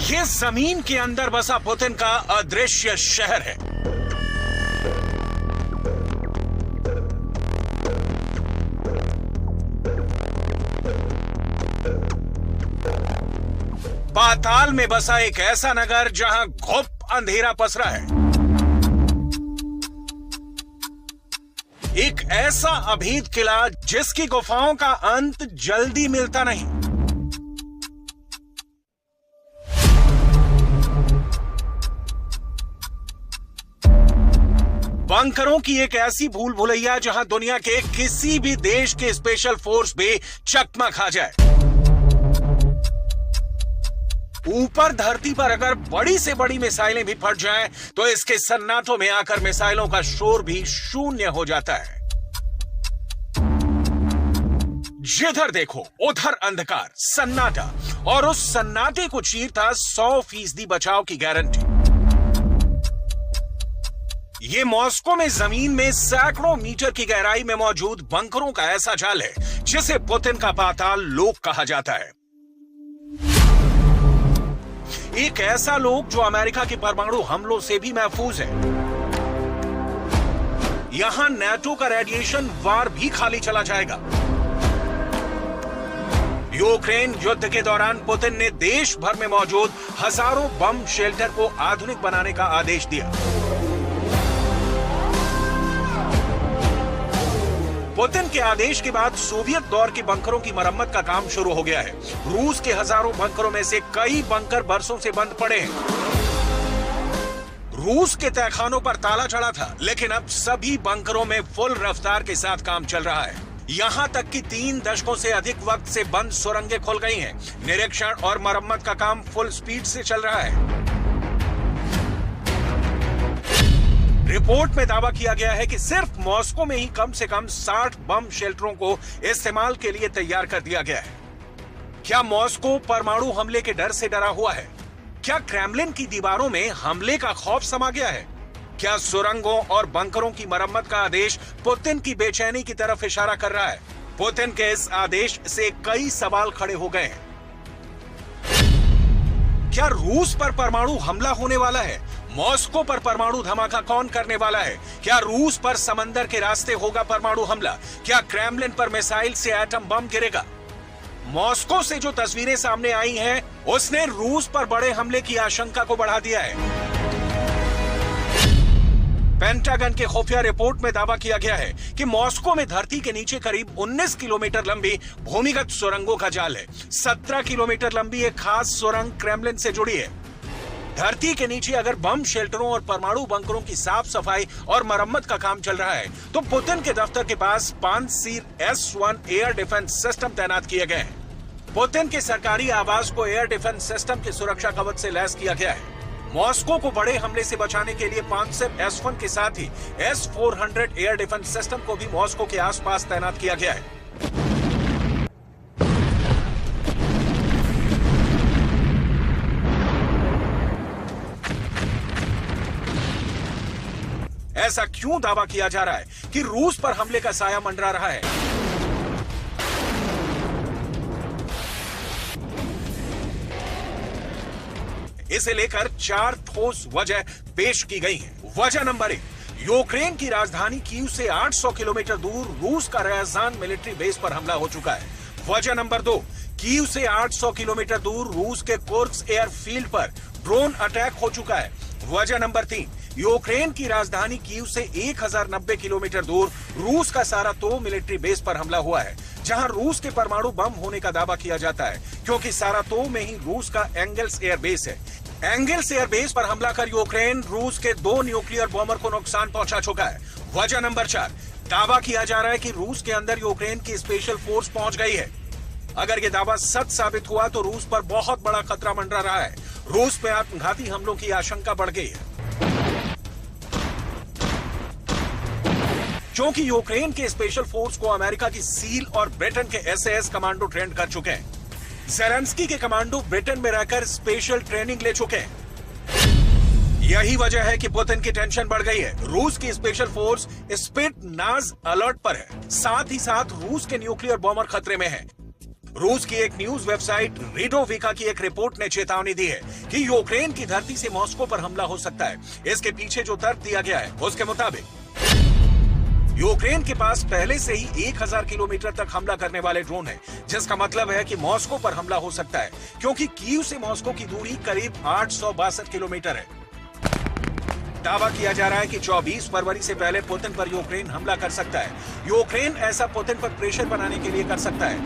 ये जमीन के अंदर बसा पुतिन का अदृश्य शहर है। पाताल में बसा एक ऐसा नगर जहां घुप अंधेरा पसरा है। एक ऐसा अभेद किला जिसकी गुफाओं का अंत जल्दी मिलता नहीं। बंकरों की एक ऐसी भूल भुलैया जहां दुनिया के किसी भी देश के स्पेशल फोर्स भी चकमा खा जाए। ऊपर धरती पर अगर बड़ी से बड़ी मिसाइलें भी फट जाएं, तो इसके सन्नाटों में आकर मिसाइलों का शोर भी शून्य हो जाता है। जिधर देखो उधर अंधकार, सन्नाटा, और उस सन्नाटे को चीरता 100% बचाव की गारंटी। ये मॉस्को में जमीन में सैकड़ों मीटर की गहराई में मौजूद बंकरों का ऐसा जाल है जिसे पुतिन का पाताल लोक कहा जाता है। एक ऐसा लोक जो अमेरिका के परमाणु हमलों से भी महफूज है। यहां नेटो का रेडिएशन वार भी खाली चला जाएगा। यूक्रेन युद्ध के दौरान पुतिन ने देश भर में मौजूद हजारों बम शेल्टर को आधुनिक बनाने का आदेश दिया। पुतिन के आदेश के बाद सोवियत दौर के बंकरों की मरम्मत का काम शुरू हो गया है। रूस के हजारों बंकरों में से कई बंकर बरसों से बंद पड़े हैं। रूस के तहखानों पर ताला चढ़ा था, लेकिन अब सभी बंकरों में फुल रफ्तार के साथ काम चल रहा है। यहां तक कि 3 दशकों से अधिक वक्त से बंद सुरंगें खुल गई हैं। निरीक्षण और मरम्मत का काम फुल स्पीड से चल रहा है। रिपोर्ट में दावा किया गया है कि सिर्फ मॉस्को में ही कम से कम 60 बम शेल्टरों को इस्तेमाल के लिए तैयार कर दिया गया है। क्या मॉस्को परमाणु हमले के डर से डरा हुआ है? क्या क्रेमलिन की दीवारों में हमले का खौफ समा गया है? क्या सुरंगों और बंकरों की मरम्मत का आदेश पुतिन की बेचैनी की तरफ इशारा कर रहा है? पुतिन के इस आदेश से कई सवाल खड़े हो गए हैं। क्या रूस पर परमाणु हमला होने वाला है? मॉस्को पर परमाणु धमाका कौन करने वाला है? क्या रूस पर समंदर के रास्ते होगा परमाणु हमला? क्या क्रेमलिन पर मिसाइल से एटम बम गिरेगा? मॉस्को से जो तस्वीरें सामने आई हैं, उसने रूस पर बड़े हमले की आशंका को बढ़ा दिया है। पेंटागन के खुफिया रिपोर्ट में दावा किया गया है कि मॉस्को में धरती के नीचे करीब 19 किलोमीटर लंबी भूमिगत सुरंगों का जाल है। 17 किलोमीटर लंबी एक खास सुरंग क्रेमलिन से जुड़ी है। धरती के नीचे अगर बम शेल्टरों और परमाणु बंकरों की साफ सफाई और मरम्मत का काम चल रहा है, तो पुतिन के दफ्तर के पास पानसीर S-1 एयर डिफेंस सिस्टम तैनात किए गए हैं। पुतिन के सरकारी आवास को एयर डिफेंस सिस्टम के सुरक्षा कवच से लैस किया गया है। मॉस्को को बड़े हमले से बचाने के लिए पानसीर S-1 के साथ ही S-400 एयर डिफेंस सिस्टम को भी मॉस्को के आसपास तैनात किया गया है। ऐसा क्यों दावा किया जा रहा है कि रूस पर हमले का साया मंडरा रहा है? इसे लेकर 4 ठोस वजह पेश की गई हैं। वजह नंबर 1, यूक्रेन की राजधानी कीव से 800 किलोमीटर दूर रूस का रयाजान मिलिट्री बेस पर हमला हो चुका है। वजह नंबर 2, कीव से 800 किलोमीटर दूर रूस के कुर्स्क एयरफील्ड पर ड्रोन अटैक हो चुका है। वजह नंबर 3, यूक्रेन की राजधानी कीव से 1090 किलोमीटर दूर रूस का सारातोव मिलिट्री बेस पर हमला हुआ है, जहां रूस के परमाणु बम होने का दावा किया जाता है, क्योंकि सारातोव में ही रूस का एंगल्स एयर बेस है। एंगल्स एयर बेस पर हमला कर यूक्रेन रूस के 2 न्यूक्लियर बॉम्बर को नुकसान पहुंचा चुका है। वजह नंबर 4, दावा किया जा रहा है कि रूस के अंदर यूक्रेन की स्पेशल फोर्स पहुंच गई है। अगर ये दावा सच साबित हुआ तो रूस पर बहुत बड़ा खतरा मंडरा रहा है। रूस पे आत्मघाती हमलों की आशंका बढ़ गई है, क्योंकि यूक्रेन के स्पेशल फोर्स को अमेरिका की सील और ब्रिटेन के SAS कमांडो ट्रेंड कर चुके हैं। ज़ेलेंस्की के कमांडो ब्रिटेन में रहकर स्पेशल ट्रेनिंग ले चुके हैं। यही वजह है कि पुतिन की टेंशन बढ़ गई है। रूस की स्पेशल फोर्स स्पिटनाज़ अलर्ट पर है। साथ ही साथ रूस के न्यूक्लियर बॉम्बर खतरे में है। रूस की एक न्यूज वेबसाइट रेडोविका की एक रिपोर्ट ने चेतावनी दी है कि यूक्रेन की धरती से मॉस्को पर हमला हो सकता है। इसके पीछे जो तर्क दिया गया है उसके मुताबिक यूक्रेन के पास पहले से ही 1000 किलोमीटर तक हमला करने वाले ड्रोन हैं, जिसका मतलब है कि मॉस्को पर हमला हो सकता है, क्योंकि कीव से मॉस्को की दूरी करीब 862 किलोमीटर है। दावा किया जा रहा है कि 24 फरवरी से पहले पुतिन पर यूक्रेन हमला कर सकता है। यूक्रेन ऐसा पुतिन पर प्रेशर बनाने के लिए कर सकता है।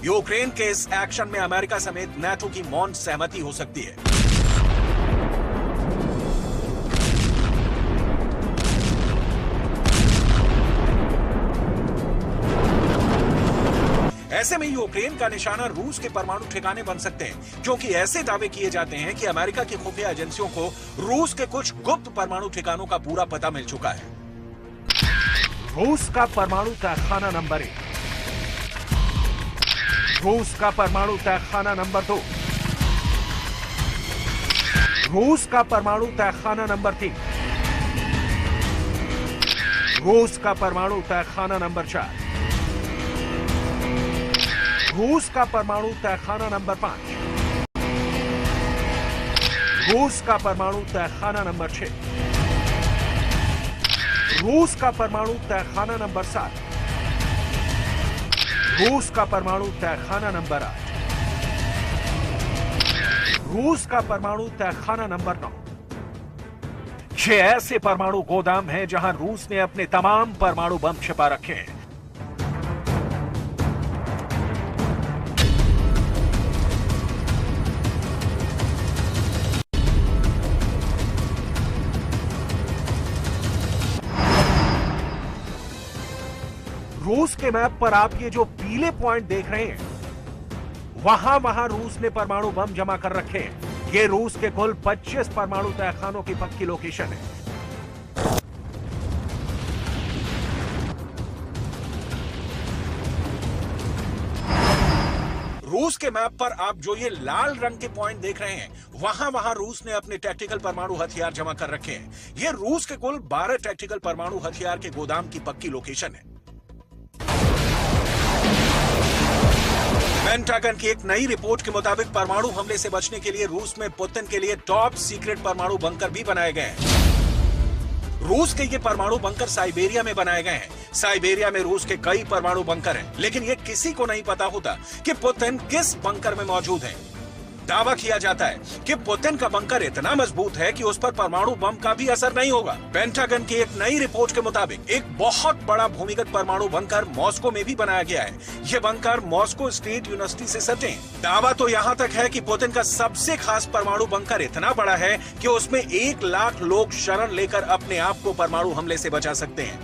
यूक्रेन के इस एक्शन में अमेरिका समेत नाटो की मौन सहमति हो सकती है। ऐसे में यूक्रेन का निशाना रूस के परमाणु ठिकाने बन सकते हैं, क्योंकि ऐसे दावे किए जाते हैं कि अमेरिका की खुफिया एजेंसियों को रूस के कुछ गुप्त परमाणु ठिकानों का पूरा पता मिल चुका है। रूस का परमाणु तहखाना नंबर 1, रूस का परमाणु तहखाना नंबर 2, रूस का परमाणु तहखाना नंबर 3, रूस का परमाणु तहखाना नंबर 4, रूस का परमाणु तहखाना नंबर 5, रूस का परमाणु तहखाना नंबर 6, रूस का परमाणु तहखाना नंबर 7, रूस का परमाणु तहखाना नंबर 8, रूस का परमाणु तहखाना नंबर 9। ये ऐसे परमाणु गोदाम हैं जहां रूस ने अपने तमाम परमाणु बम छिपा रखे हैं। रूस के मैप पर आप ये जो पीले पॉइंट देख रहे हैं, वहां रूस ने परमाणु बम जमा कर रखे हैं। ये रूस के कुल 25 परमाणु तहखानों की पक्की लोकेशन है। रूस के मैप पर आप जो ये लाल रंग के पॉइंट देख रहे हैं, वहां रूस ने अपने टैक्टिकल परमाणु हथियार जमा कर रखे हैं। ये रूस के कुल 12 टैक्टिकल परमाणु हथियार के गोदाम की पक्की लोकेशन है। पेंटागन की एक नई रिपोर्ट के मुताबिक परमाणु हमले से बचने के लिए रूस में पुतिन के लिए टॉप सीक्रेट परमाणु बंकर भी बनाए गए हैं। रूस के ये परमाणु बंकर साइबेरिया में बनाए गए हैं। साइबेरिया में रूस के कई परमाणु बंकर हैं, लेकिन ये किसी को नहीं पता होता कि पुतिन किस बंकर में मौजूद है। दावा किया जाता है कि पुतिन का बंकर इतना मजबूत है कि उस पर परमाणु बम का भी असर नहीं होगा। पेंटागन की एक नई रिपोर्ट के मुताबिक एक बहुत बड़ा भूमिगत परमाणु बंकर मॉस्को में भी बनाया गया है। ये बंकर मॉस्को स्टेट यूनिवर्सिटी से सटे हैं। दावा तो यहाँ तक है कि पुतिन का सबसे खास परमाणु बंकर इतना बड़ा है कि उसमें 1 लाख लोग शरण लेकर अपने आप को परमाणु हमले से बचा सकते हैं।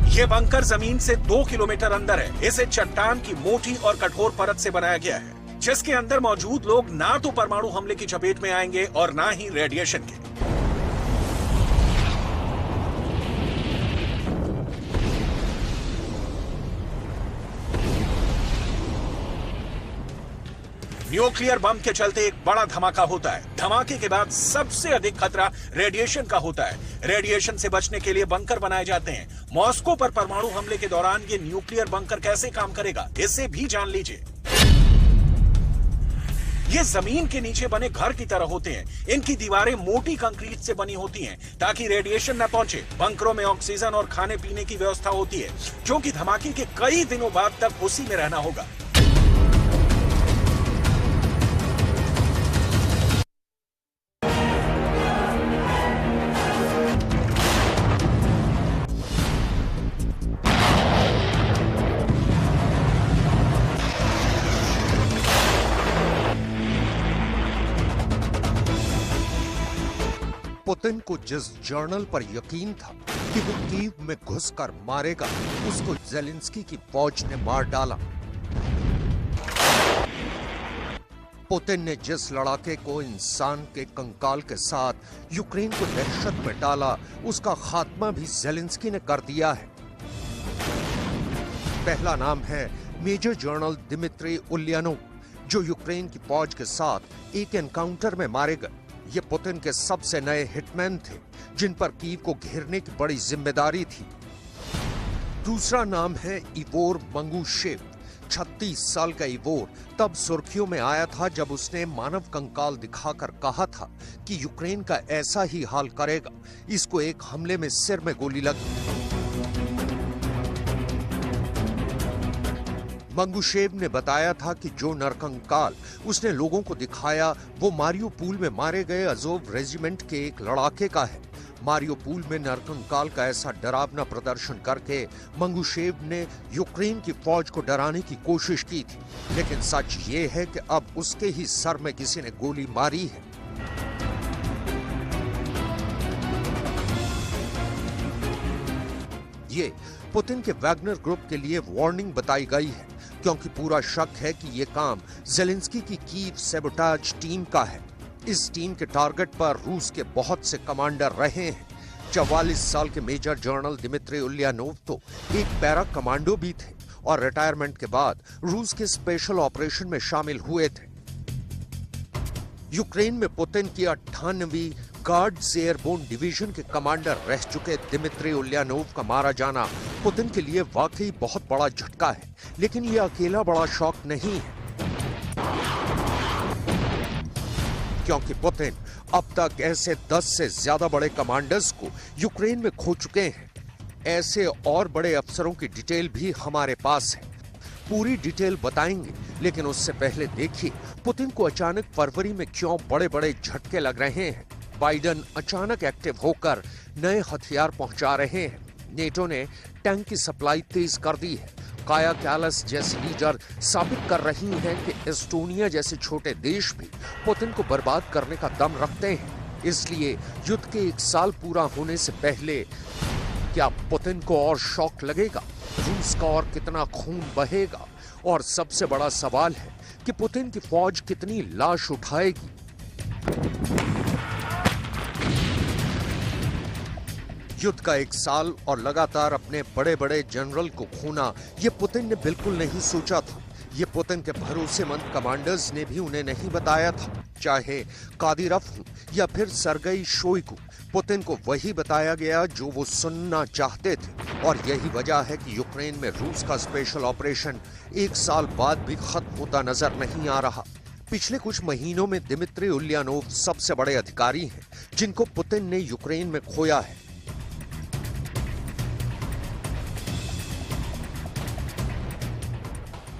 ये बंकर जमीन से 2 किलोमीटर अंदर है। इसे चट्टान की मोटी और कठोर परत से बनाया गया है, जिसके अंदर मौजूद लोग ना तो परमाणु हमले की चपेट में आएंगे और ना ही रेडिएशन के। न्यूक्लियर बम के चलते एक बड़ा धमाका होता है। धमाके के बाद सबसे अधिक खतरा रेडिएशन का होता है। रेडिएशन से बचने के लिए बंकर बनाए जाते हैं। मॉस्को पर परमाणु हमले के दौरान ये न्यूक्लियर बंकर कैसे काम करेगा, इसे भी जान लीजिए। ये जमीन के नीचे बने घर की तरह होते हैं। इनकी दीवारें मोटी कंक्रीट से बनी होती हैं ताकि रेडिएशन न पहुंचे। बंकरों में ऑक्सीजन और खाने पीने की व्यवस्था होती है, क्योंकि धमाके के कई दिनों बाद तक उसी में रहना होगा। पुतिन को जिस जर्नल पर यकीन था कि वो कीव में घुसकर मारेगा, उसको ज़ेलेंस्की की फौज ने मार डाला। पुतिन ने जिस लड़ाके को इंसान के कंकाल के साथ यूक्रेन को दहशत में डाला, उसका खात्मा भी ज़ेलेंस्की ने कर दिया है। पहला नाम है मेजर जनरल दिमित्री उल्यानोव, जो यूक्रेन की फौज के साथ एक एनकाउंटर में मारे गए। ये पुतिन के सबसे नए हिटमैन थे, जिन पर कीव को घेरने की बड़ी जिम्मेदारी थी। दूसरा नाम है इवोर मंगुशेव, 36 साल का इवोर तब सुर्खियों में आया था जब उसने मानव कंकाल दिखाकर कहा था कि यूक्रेन का ऐसा ही हाल करेगा, इसको एक हमले में सिर में गोली लगी। मंगुशेव ने बताया था कि जो नरकंकाल उसने लोगों को दिखाया वो मारियोपोल में मारे गए अज़ोव रेजिमेंट के एक लड़ाके का है। मारियोपोल में नरकंकाल का ऐसा डरावना प्रदर्शन करके मंगुशेव ने यूक्रेन की फौज को डराने की कोशिश की थी, लेकिन सच ये है कि अब उसके ही सर में किसी ने गोली मारी है। ये पुतिन के वैगनर ग्रुप के लिए वार्निंग बताई गई है, क्योंकि पूरा शक है कि ये काम ज़ेलेंस्की की कीव सैबोटाज टीम का है। इस टीम के टारगेट पर रूस के बहुत से कमांडर रहे हैं। 44 साल के मेजर जनरल दिमित्री उल्यानोव तो एक पैरा कमांडो भी थे और रिटायरमेंट के बाद रूस के स्पेशल ऑपरेशन में शामिल हुए थे। यूक्रेन में पुतिन की 98वीं गार्ड्स एयरबोर्न डिवीजन के कमांडर रह चुके दिमित्री उल्यानोव का मारा जाना पुतिन के लिए वाकई बहुत बड़ा झटका है, लेकिन यह अकेला बड़ा शॉक नहीं है, क्योंकि पुतिन अब तक ऐसे 10 से ज्यादा बड़े कमांडर्स को यूक्रेन में खो चुके हैं। ऐसे और बड़े अफसरों की डिटेल भी हमारे पास है, पूरी डिटेल बताएंगे, लेकिन उससे पहले देखिए पुतिन को अचानक फरवरी में क्यों बड़े बड़े झटके लग रहे हैं। बाइडन अचानक एक्टिव होकर नए हथियार पहुंचा रहे हैं। नेटो ने टैंक की सप्लाई तेज कर दी है। काया कैलास जैसी लीडर साबित कर रही हैं कि एस्टोनिया जैसे छोटे देश भी पुतिन को बर्बाद करने का दम रखते हैं। इसलिए युद्ध के 1 साल पूरा होने से पहले क्या पुतिन को और शॉक लगेगा? रूस का और कितना खून बहेगा? और सबसे बड़ा सवाल है कि पुतिन की फौज कितनी लाश उठाएगी? युद्ध का 1 साल और लगातार अपने बड़े बड़े जनरल को खोना ये पुतिन ने बिल्कुल नहीं सोचा था। ये पुतिन के भरोसेमंद कमांडर्स ने भी उन्हें नहीं बताया था। चाहे कादिरोव हो या फिर सर्गेई शोइगु, पुतिन को वही बताया गया जो वो सुनना चाहते थे। और यही वजह है कि यूक्रेन में रूस का स्पेशल ऑपरेशन 1 साल बाद भी खत्म होता नजर नहीं आ रहा। पिछले कुछ महीनों में दिमित्री उल्यानोव सबसे बड़े अधिकारी हैं जिनको पुतिन ने यूक्रेन में खोया है।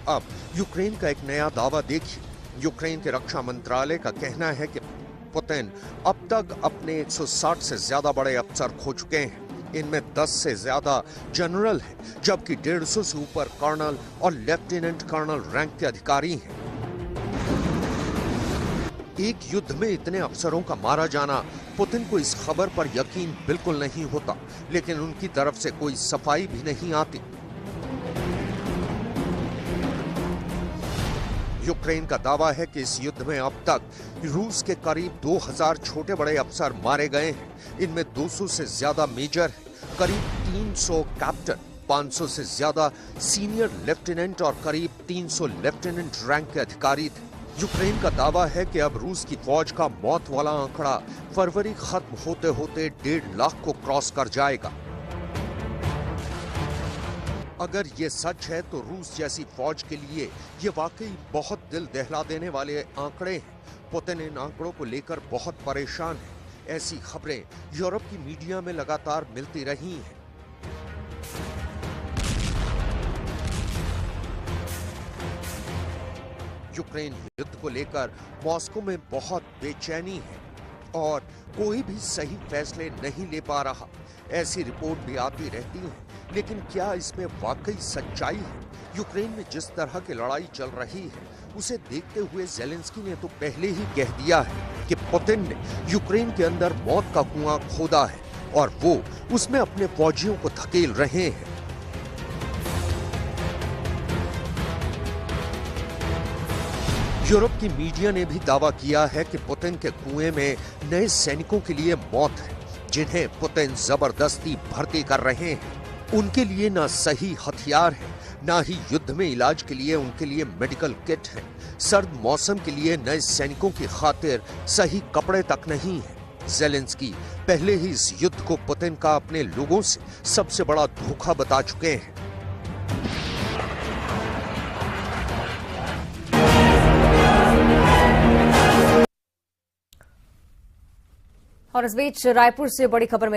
अब यूक्रेन का एक नया दावा देखिए। यूक्रेन के रक्षा मंत्रालय का कहना है कि पुतिन अब तक अपने 160 से ज्यादा बड़े अफसर खो चुके हैं। इनमें 10 से ज्यादा जनरल हैं, जबकि 150 से ऊपर कर्नल और लेफ्टिनेंट कर्नल रैंक के अधिकारी हैं। एक युद्ध में इतने अफसरों का मारा जाना, पुतिन को इस खबर पर यकीन बिल्कुल नहीं होता, लेकिन उनकी तरफ से कोई सफाई भी नहीं आती। यूक्रेन का दावा है कि इस युद्ध में अब तक रूस के करीब 2000 छोटे बड़े अफसर मारे गए हैं। इनमें 200 से ज्यादा मेजर हैं, करीब 300 कैप्टन, 500 से ज्यादा सीनियर लेफ्टिनेंट और करीब 300 लेफ्टिनेंट रैंक के अधिकारी थे। यूक्रेन का दावा है कि अब रूस की फौज का मौत वाला आंकड़ा फरवरी खत्म होते होते 1.5 लाख को क्रॉस कर जाएगा। अगर ये सच है तो रूस जैसी फौज के लिए ये वाकई बहुत दिल दहला देने वाले आंकड़े हैं। पुतिन इन आंकड़ों को लेकर बहुत परेशान है। ऐसी खबरें यूरोप की मीडिया में लगातार मिलती रही हैं। यूक्रेन युद्ध को लेकर मॉस्को में बहुत बेचैनी है और कोई भी सही फैसले नहीं ले पा रहा। ऐसी रिपोर्ट भी आती रहती है, लेकिन क्या इसमें वाकई सच्चाई है? यूक्रेन में जिस तरह की लड़ाई चल रही है उसे देखते हुए ज़ेलेंस्की ने तो पहले ही कह दिया है कि पुतिन ने यूक्रेन के अंदर मौत का कुआं खोदा है और वो उसमें अपने फौजियों को धकेल रहे हैं। यूरोप की मीडिया ने भी दावा किया है कि पुतिन के कुएं में नए सैनिकों के लिए मौत है, जिन्हें पुतिन जबरदस्ती भर्ती कर रहे हैं। उनके लिए ना सही हथियार है, ना ही युद्ध में इलाज के लिए उनके लिए मेडिकल किट है। सर्द मौसम के लिए नए सैनिकों की खातिर सही कपड़े तक नहीं है। ज़ेलेंस्की पहले ही इस युद्ध को पुतिन का अपने लोगों से सबसे बड़ा धोखा बता चुके हैं। और इस बीच रायपुर से बड़ी खबर